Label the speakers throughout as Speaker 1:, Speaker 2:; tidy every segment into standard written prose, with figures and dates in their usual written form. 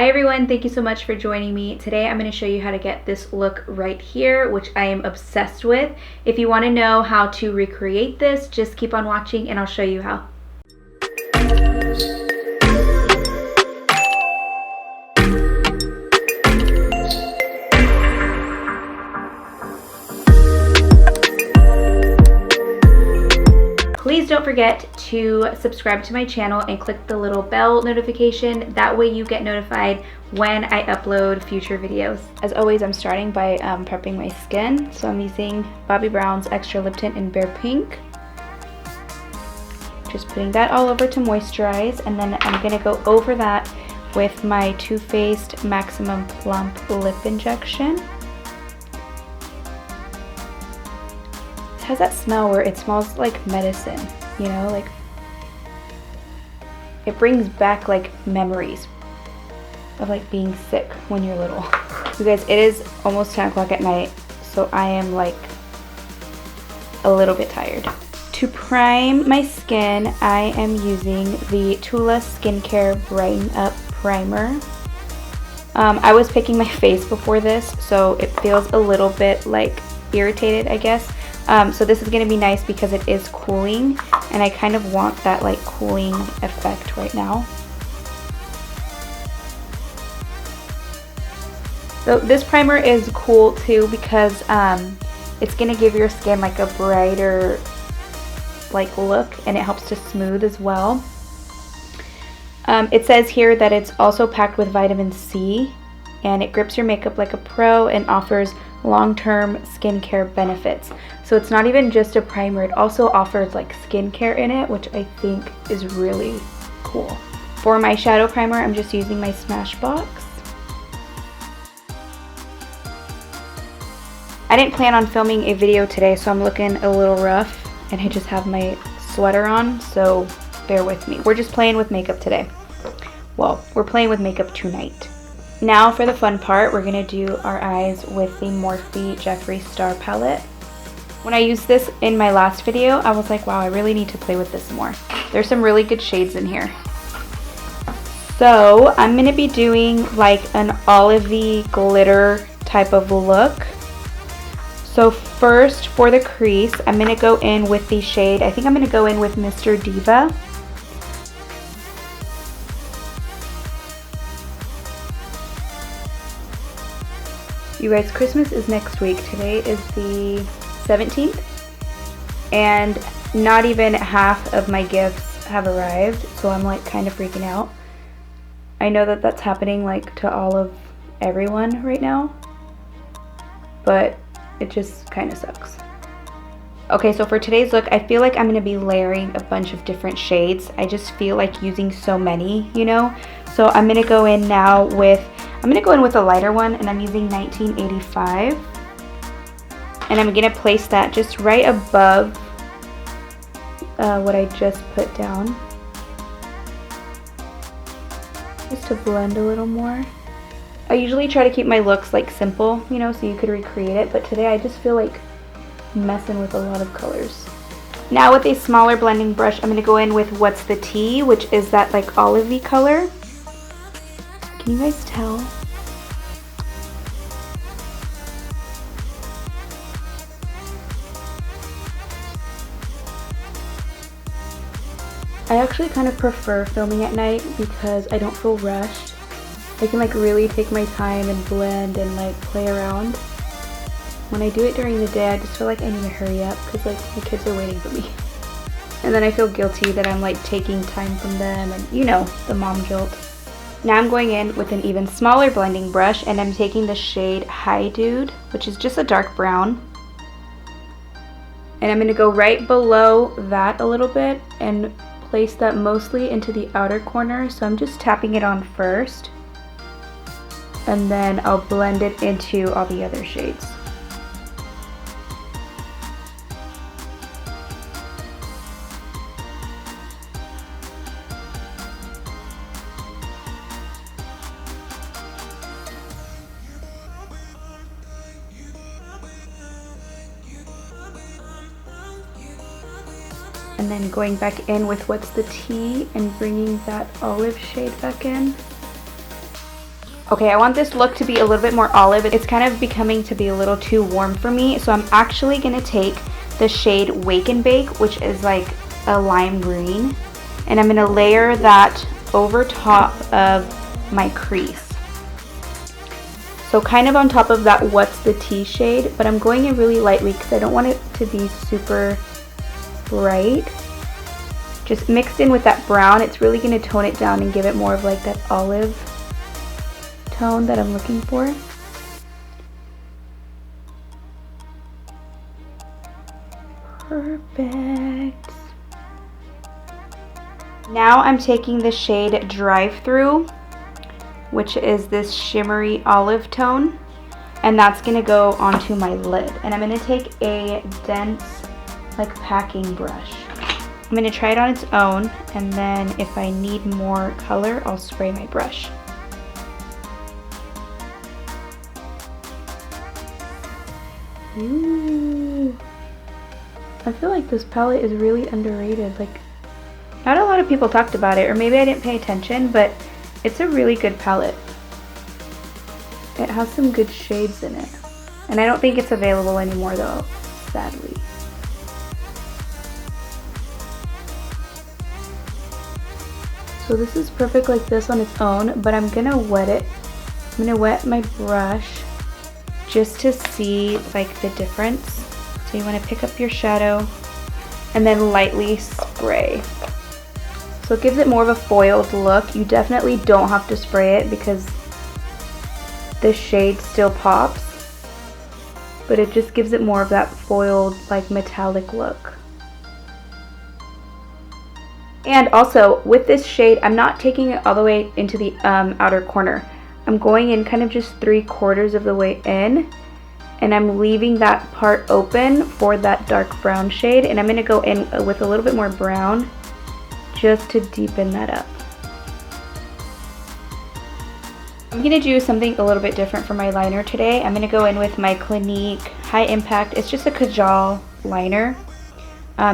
Speaker 1: Hi everyone, thank you so much for joining me. Today I'm going to show you how to get this look right here, which I am obsessed with. If you want to know how to recreate this, just keep on watching and I'll show you how. Please don't forget to subscribe to my channel and click the little bell notification. That way you get notified when I upload future videos. As always, I'm starting by prepping my skin. So I'm using Bobbi Brown's Extra Lip Tint in Bare Pink. Just putting that all over to moisturize, and then I'm gonna go over that with my Too Faced Maximum Plump Lip Injection. Has that smell where it smells like medicine, you know, like it brings back like memories of like being sick when you're little. You guys, it is almost 10 o'clock at night, so I am like a little bit tired. To prime my skin, I am using the Tula Skincare Brighten Up Primer. I was picking my face before this, so it feels a little bit like irritated, I guess. So this is going to be nice because it is cooling, and I kind of want that like cooling effect right now. So this primer is cool too because it's going to give your skin like a brighter like look, and it helps to smooth as well. It says here that it's also packed with vitamin C, and it grips your makeup like a pro and offers long-term skincare benefits. So it's not even just a primer, it also offers like skincare in it, which I think is really cool. For my shadow primer, I'm just using my Smashbox. I didn't plan on filming a video today, so I'm looking a little rough, and I just have my sweater on, so bear with me. We're just playing with makeup today. Well, we're playing with makeup tonight. Now for the fun part, we're going to do our eyes with the MORPHE JEFFREE Star Palette. When I used this in my last video, I was like, wow, I really need to play with this more. There's some really good shades in here. So I'm going to be doing like an olivey glitter type of look. So first, for the crease, I'm going to go in with the shade, I think I'm going to go in with Mr. Diva. You guys, Christmas is next week. Today is the 17th, and not even half of my gifts have arrived, so I'm like kind of freaking out. I know that that's happening like to all of everyone right now, but it just kind of sucks. Okay, so for today's look, I feel like I'm going to be layering a bunch of different shades. I just feel like using so many, you know? So I'm going to go in now with a lighter one, and I'm using 1985. And I'm going to place that just right above what I just put down. Just to blend a little more. I usually try to keep my looks like simple, you know, so you could recreate it, but today I just feel like messing with a lot of colors. Now with a smaller blending brush, I'm going to go in with What's the Tea, which is that like olivey color. Can you guys tell? I actually kind of prefer filming at night because I don't feel rushed. I can like really take my time and blend and like play around. When I do it during the day, I just feel like I need to hurry up because like my kids are waiting for me. And then I feel guilty that I'm like taking time from them, and you know, the mom guilt. Now I'm going in with an even smaller blending brush, and I'm taking the shade Hi Dude, which is just a dark brown. And I'm going to go right below that a little bit and place that mostly into the outer corner. So I'm just tapping it on first, and then I'll blend it into all the other shades. And then going back in with What's the Tea and bringing that olive shade back in. Okay, I want this look to be a little bit more olive. It's kind of becoming to be a little too warm for me, so I'm actually gonna take the shade Wake and Bake, which is like a lime green, and I'm gonna layer that over top of my crease. So kind of on top of that What's the Tea shade, but I'm going in really lightly because I don't want it to be super bright. Just mixed in with that brown, it's really gonna tone it down and give it more of like that olive tone that I'm looking for. Perfect. Now I'm taking the shade Drive Through, which is this shimmery olive tone, and that's gonna go onto my lid. And I'm gonna take a dense, like packing brush. I'm gonna try it on its own, and then if I need more color, I'll spray my brush. Ooh. I feel like this palette is really underrated. Like, not a lot of people talked about it, or maybe I didn't pay attention, but it's a really good palette. It has some good shades in it. And I don't think it's available anymore though, sadly. So this is perfect like this on its own, but I'm gonna wet it. I'm gonna wet my brush just to see like the difference. So you want to pick up your shadow and then lightly spray. So it gives it more of a foiled look. You definitely don't have to spray it because the shade still pops, but it just gives it more of that foiled like metallic look. And also with this shade, I'm not taking it all the way into the outer corner. I'm going in kind of just 3/4 of the way in, and I'm leaving that part open for that dark brown shade, and I'm going to go in with a little bit more brown just to deepen that up. I'm going to do something a little bit different for my liner today. I'm going to go in with my Clinique High Impact. It's just a Kajal liner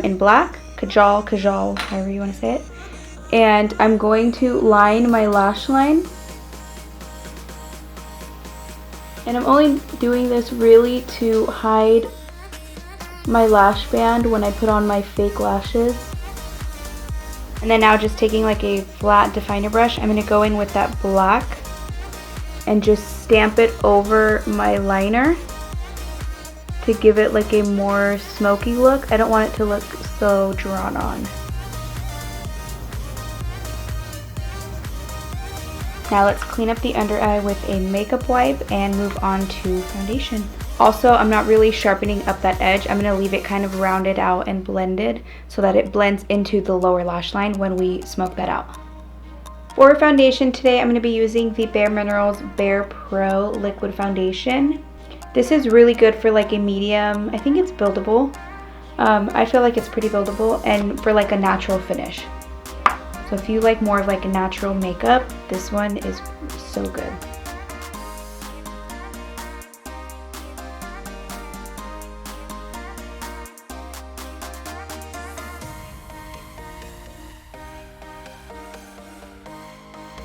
Speaker 1: in black. Kajal, however you want to say it. And I'm going to line my lash line. And I'm only doing this really to hide my lash band when I put on my fake lashes. And then now just taking like a flat definer brush, I'm going to go in with that black and just stamp it over my liner to give it like a more smoky look. I don't want it to look so drawn on. Now let's clean up the under eye with a makeup wipe and move on to foundation. Also, I'm not really sharpening up that edge. I'm going to leave it kind of rounded out and blended so that it blends into the lower lash line when we smoke that out. For foundation today, I'm going to be using the Bare Minerals Bare Pro Liquid Foundation. This is really good for like a medium, I think it's buildable. I feel like it's pretty buildable, and for like a natural finish. So if you like more of like a natural makeup, this one is so good.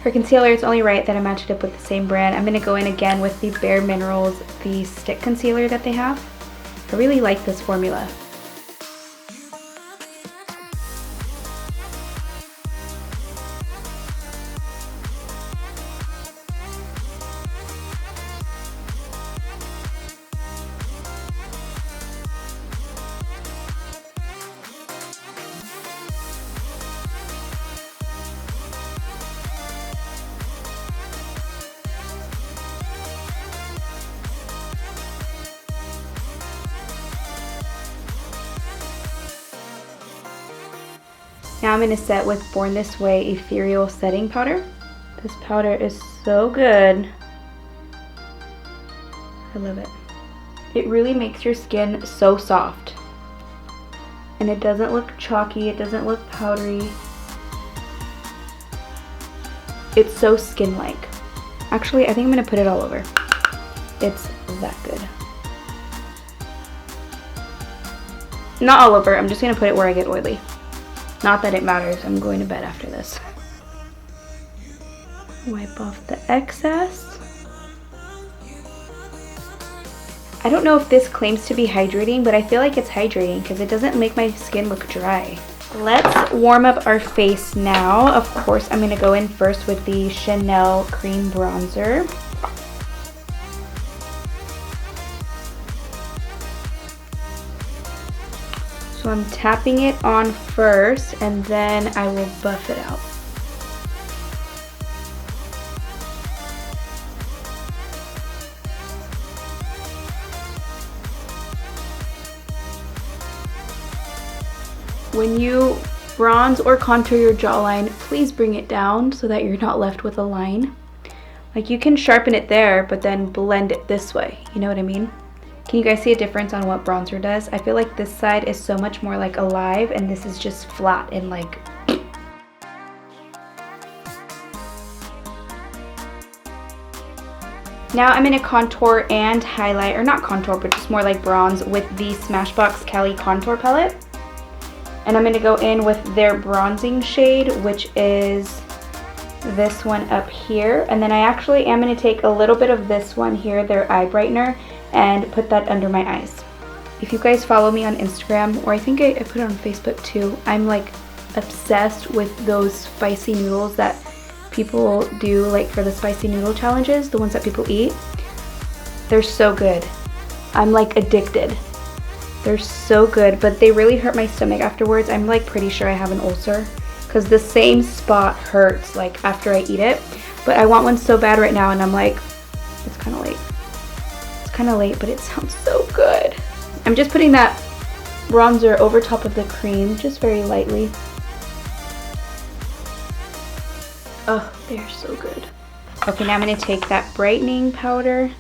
Speaker 1: For concealer, it's only right that I match it up with the same brand. I'm going to go in again with the Bare Minerals, the stick concealer that they have. I really like this formula. Now I'm going to set with Born This Way Ethereal Setting Powder. This powder is so good. I love it. It really makes your skin so soft. And it doesn't look chalky, it doesn't look powdery. It's so skin-like. Actually, I think I'm going to put it all over. It's that good. Not all over, I'm just going to put it where I get oily. Not that it matters, I'm going to bed after this. Wipe off the excess. I don't know if this claims to be hydrating, but I feel like it's hydrating because it doesn't make my skin look dry. Let's warm up our face now. Of course, I'm going to go in first with the Chanel Cream Bronzer. So I'm tapping it on first, and then I will buff it out. When you bronze or contour your jawline, please bring it down so that you're not left with a line. Like, you can sharpen it there, but then blend it this way. You know what I mean? Can you guys see a difference on what bronzer does? I feel like this side is so much more like alive, and this is just flat and like... Now I'm going to contour and highlight, or not contour, but just more like bronze with the Smashbox Cali Contour Palette. And I'm going to go in with their bronzing shade, which is this one up here. And then I actually am going to take a little bit of this one here, their eye brightener, and put that under my eyes. If you guys follow me on Instagram, or I think I put it on Facebook too, I'm like obsessed with those spicy noodles that people do, like for the spicy noodle challenges, the ones that people eat. They're so good. I'm like addicted. They're so good, but they really hurt my stomach afterwards. I'm like pretty sure I have an ulcer because the same spot hurts like after I eat it. But I want one so bad right now, and I'm like, it's kind of late. Kind of late, but it sounds so good. I'm just putting that bronzer over top of the cream, just very lightly. Oh, they're so good. Okay, now I'm going to take that brightening powder.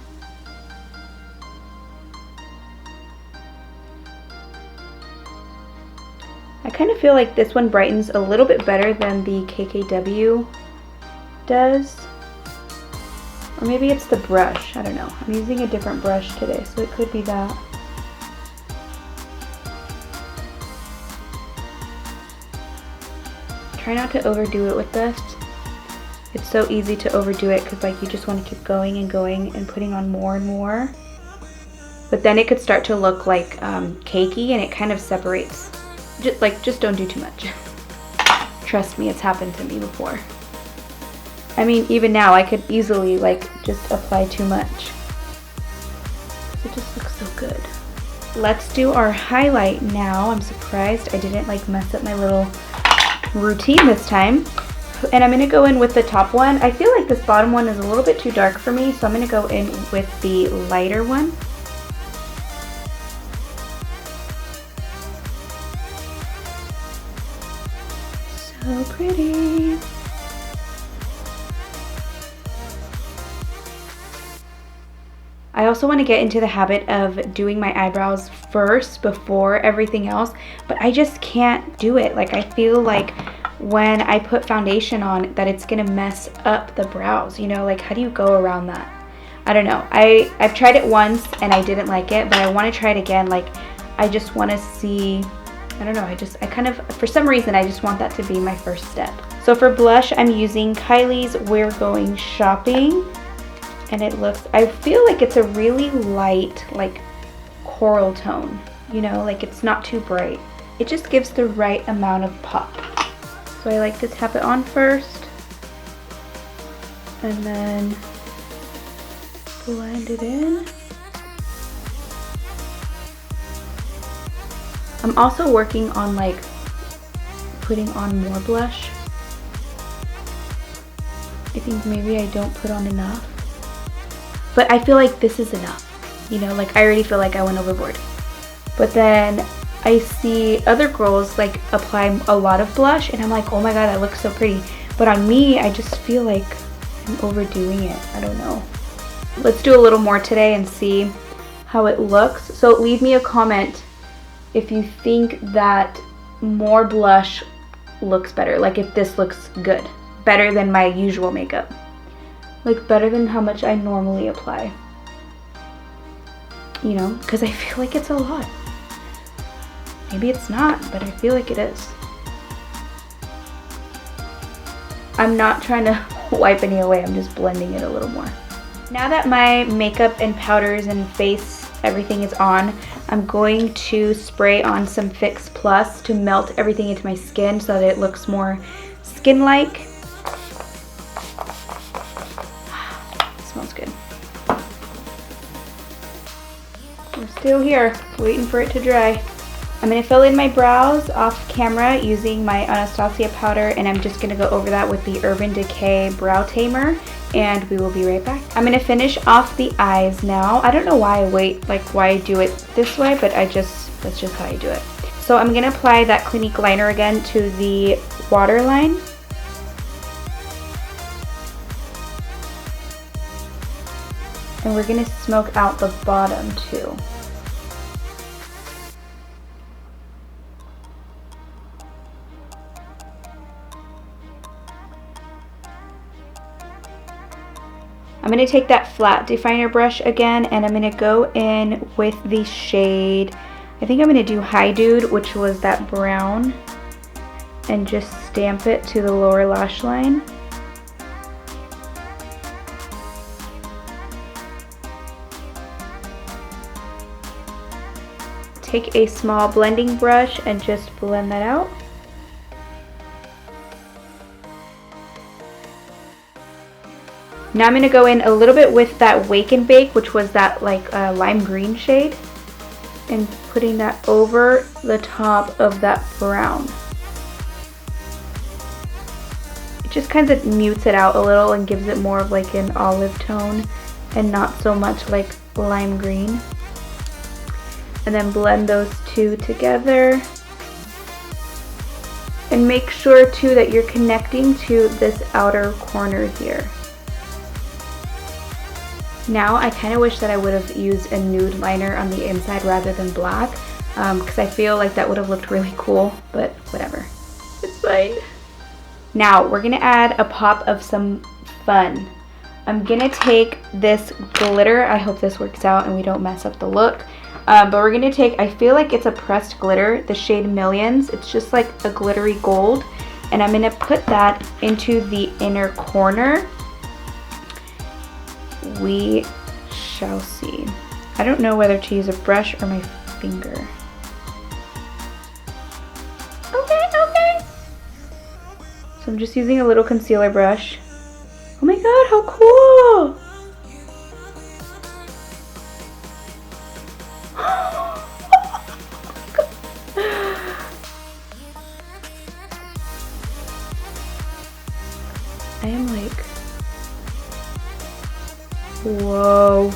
Speaker 1: I kind of feel like this one brightens a little bit better than the KKW does. Or maybe it's the brush, I don't know. I'm using a different brush today, so it could be that. Try not to overdo it with this. It's so easy to overdo it because like you just want to keep going and going and putting on more and more. But then it could start to look like cakey, and it kind of separates. Just don't do too much. Trust me, it's happened to me before. I mean, even now, I could easily, like, just apply too much. It just looks so good. Let's do our highlight now. I'm surprised I didn't, like, mess up my little routine this time. And I'm going to go in with the top one. I feel like this bottom one is a little bit too dark for me, so I'm going to go in with the lighter one. So pretty. I also want to get into the habit of doing my eyebrows first before everything else, but I just can't do it. Like, I feel like when I put foundation on that it's gonna mess up the brows, you know? Like, how do you go around that? I don't know. I've tried it once and I didn't like it, but I want to try it again. Like, I just want to see, I don't know, I kind of, for some reason, I just want that to be my first step. So for blush, I'm using Kylie's We're Going Shopping. And it looks, I feel like it's a really light, like, coral tone. You know, like, it's not too bright. It just gives the right amount of pop. So I like to tap it on first. And then blend it in. I'm also working on, like, putting on more blush. I think maybe I don't put on enough. But I feel like this is enough, you know, like I already feel like I went overboard. But then I see other girls like apply a lot of blush and I'm like, oh my god, that looks so pretty. But on me, I just feel like I'm overdoing it. I don't know. Let's do a little more today and see how it looks. So leave me a comment if you think that more blush looks better. Like if this looks good, better than my usual makeup. Like better than how much I normally apply. You know, because I feel like it's a lot. Maybe it's not, but I feel like it is. I'm not trying to wipe any away, I'm just blending it a little more. Now that my makeup and powders and face everything is on, I'm going to spray on some Fix Plus to melt everything into my skin so that it looks more skin-like. Smells good. We're still here, waiting for it to dry. I'm going to fill in my brows off camera using my Anastasia powder, and I'm just going to go over that with the Urban Decay Brow Tamer, and we will be right back. I'm going to finish off the eyes now. I don't know why I wait, like why I do it this way, but that's just how I do it. So I'm going to apply that Clinique liner again to the waterline. And we're going to smoke out the bottom too. I'm going to take that flat definer brush again, and I'm going to go in with the shade, I think I'm going to do Hi Dude, which was that brown, and just stamp it to the lower lash line. Take a small blending brush and just blend that out. Now I'm going to go in a little bit with that Wake and Bake, which was that like lime green shade, and putting that over the top of that brown. It just kind of mutes it out a little and gives it more of like an olive tone and not so much like lime green. And then blend those two together. And make sure too that you're connecting to this outer corner here. Now I kind of wish that I would have used a nude liner on the inside rather than black, because I feel like that would have looked really cool, but whatever. It's fine. Now we're going to add a pop of some fun. I'm going to take this glitter. I hope this works out and we don't mess up the look. But we're going to take, I feel like it's a pressed glitter, the shade Millions. It's just like a glittery gold. And I'm going to put that into the inner corner. We shall see. I don't know whether to use a brush or my finger. Okay. So I'm just using a little concealer brush. Oh my god, how cool! I am like, whoa,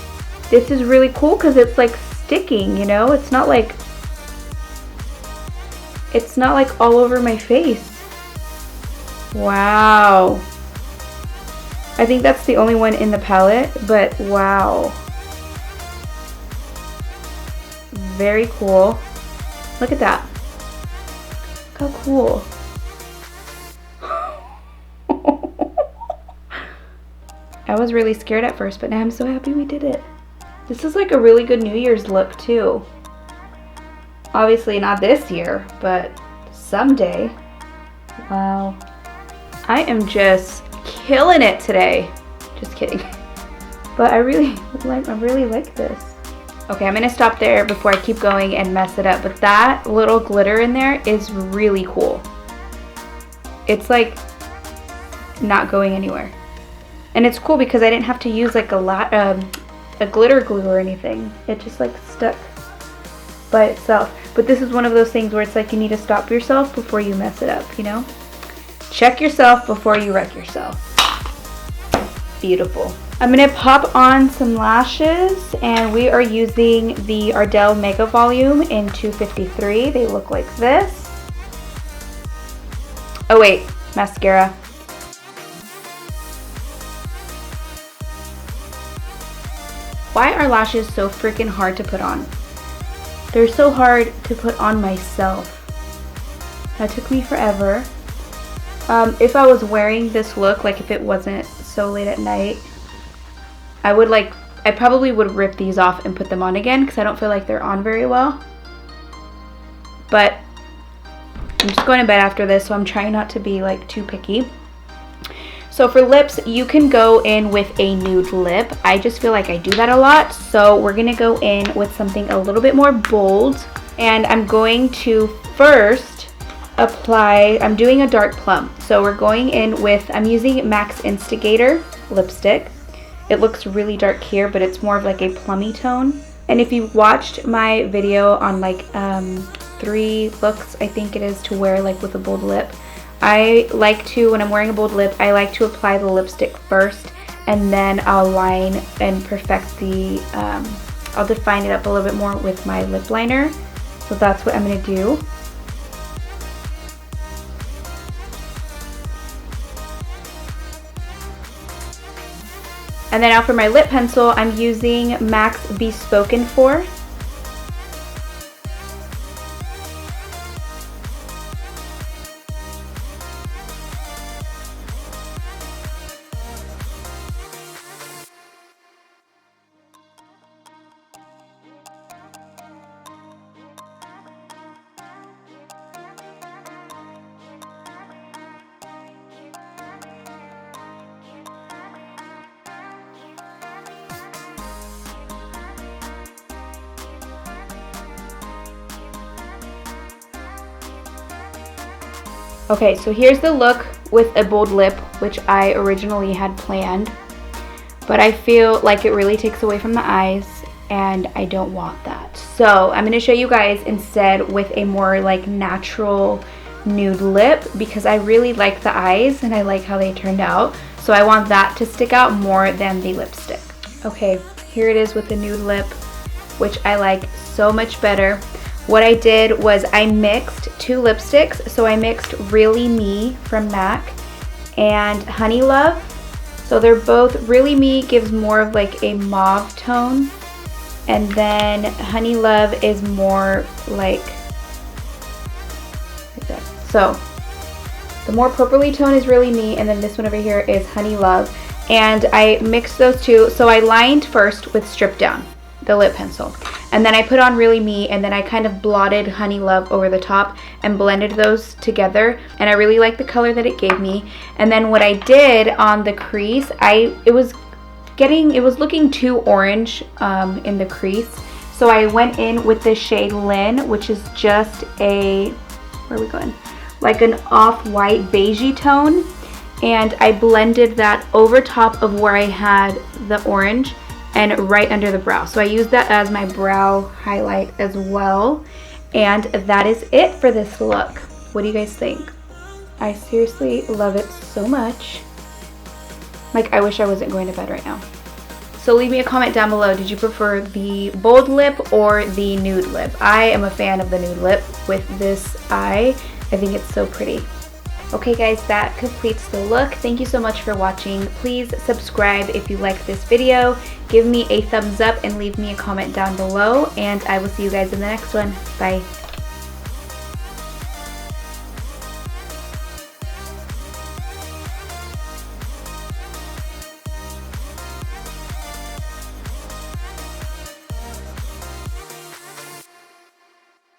Speaker 1: this is really cool because it's like sticking, you know? It's not like all over my face. Wow. I think that's the only one in the palette, but wow. Very cool. Look at that. Look how cool. I was really scared at first, but now I'm so happy we did it. This is like a really good New Year's look too. Obviously not this year, but someday. Wow. I am just killing it today. Just kidding. But I really like this. Okay, I'm gonna stop there before I keep going and mess it up. But that little glitter in there is really cool. It's like not going anywhere. And it's cool because I didn't have to use like a glitter glue or anything. It just like stuck by itself. But this is one of those things where it's like you need to stop yourself before you mess it up, you know? Check yourself before you wreck yourself. Beautiful. I'm gonna pop on some lashes, and we are using the Ardell Mega Volume in 253. They look like this. Oh wait, mascara. Why are lashes so freaking hard to put on? They're so hard to put on myself. That took me forever. If I was wearing this look, like if it wasn't so late at night, I probably would rip these off and put them on again because I don't feel like they're on very well. But I'm just going to bed after this, so I'm trying not to be like too picky. So for lips, you can go in with a nude lip. I just feel like I do that a lot. So we're gonna go in with something a little bit more bold. And I'm going to first apply, I'm doing a dark plum. So we're going in with, I'm using MAC's Instigator lipstick. It looks really dark here, but it's more of like a plummy tone. And if you watched my video on like 3 looks, I think it is, to wear like with a bold lip, I like to, when I'm wearing a bold lip, I like to apply the lipstick first, and then I'll line and perfect the, I'll define it up a little bit more with my lip liner. So that's what I'm going to do. And then now for my lip pencil, I'm using MAC's Bespoken 4. Okay, so here's the look with a bold lip, which I originally had planned, but I feel like it really takes away from the eyes, and I don't want that. So I'm going to show you guys instead with a more like natural nude lip, because I really like the eyes and I like how they turned out. So I want that to stick out more than the lipstick. Okay, here it is with the nude lip, which I like so much better. What I did was I mixed 2 lipsticks. So I mixed Really Me from MAC and Honey Love. So they're both, Really Me gives more of like a mauve tone, and then Honey Love is more like that. So the more purpley tone is Really Me, and then this one over here is Honey Love. And I mixed those 2. So I lined first with Strip Down, the lip pencil, and then I put on Really Me, and then I kind of blotted Honey Love over the top and blended those together, and I really like the color that it gave me. And then what I did on the crease, it was looking too orange in the crease, so I went in with the shade Lynn, which is just a, where are we going, like an off-white beigey tone, and I blended that over top of where I had the orange and right under the brow. So I used that as my brow highlight as well. And that is it for this look. What do you guys think? I seriously love it so much. Like, I wish I wasn't going to bed right now. So leave me a comment down below. Did you prefer the bold lip or the nude lip? I am a fan of the nude lip with this eye. I think it's so pretty. Okay guys, that completes the look. Thank you so much for watching. Please subscribe if you like this video. Give me a thumbs up and leave me a comment down below, and I will see you guys in the next one. Bye.